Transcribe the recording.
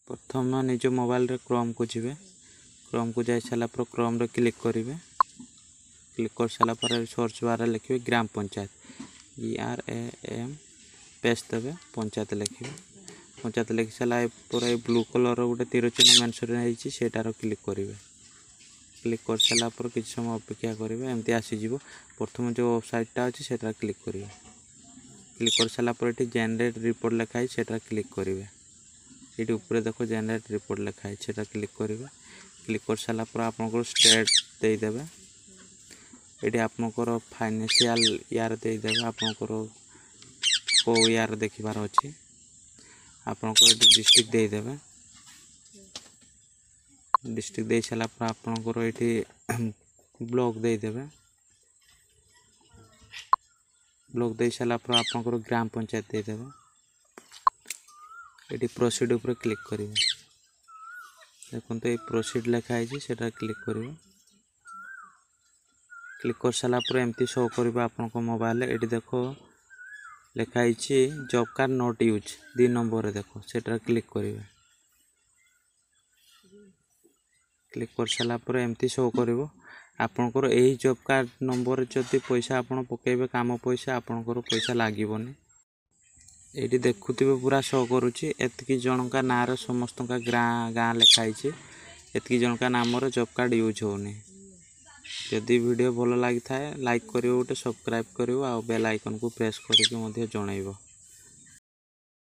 प्रथम निज मोबाइल रे क्रोम को जी क्रोम को जाई सारा पर क्रोम रे क्लिक करेंगे। क्लिक कर सारा पर सर्च बार लिखे ग्राम पंचायत GRAM पेस्ट देवे पंचायत लिखे। पंचायत लिखि सारा पूरा ब्लू कलर गोटे तीर चिन्ह मेंशन होती है क्लिक करेंगे। क्लिक कर सारा पर किसी समय अपेक्षा करेंगे एमती आसीज। प्रथम जो वेबसाइटा अच्छी से क्लिक करेंगे। क्लिक कर सारा पर ये जेनेरेट रिपोर्ट लिखाई से क्लिक करेंगे। ये ऊपर देखो जेनेरेट रिपोर्ट लिखाई से क्लिक करेंगे। क्लिक कर सारा पर आपंकर स्टेट देदेवे। ये आपंकर फाइनेंशियल यार देदेवे आपंकर को यार देखिबार अच्छी आपंकर डिस्ट्रिक्ट देदेवे। डिस्ट्रिक्ट दे सारा पर आपंकर ये ब्लॉक देदेवे। ब्लॉक दे सारा पर आपंकर ग्राम पंचायत देदेवे। ये प्रोसीड ऊपर क्लिक करेंगे। देखो ये प्रोसीड लिखाई से क्लिक करेंगे। क्लिक कर सारा पर एमती शो कर आप मोबाइल ये देखो लिखाई job card not use 2 number देखो से क्लिक करेंगे। क्लिक कर सारा पर एमती शो कर आपंकर यही जॉब कार्ड नंबर जदि पैसा आप पकेबे काम पैसा आपंकर पैसा लगभग ये देखुवे पूरा शो करुच्ची एतकी जन का ना समस्त का गाँ लिखाई एतकी जन का नाम जॉब कार्ड यूज होनी। जदि वीडियो भल लगी था लाइक करियो गोटे सब्सक्राइब करियो आ बेल आइकन को प्रेस करके जनइबो।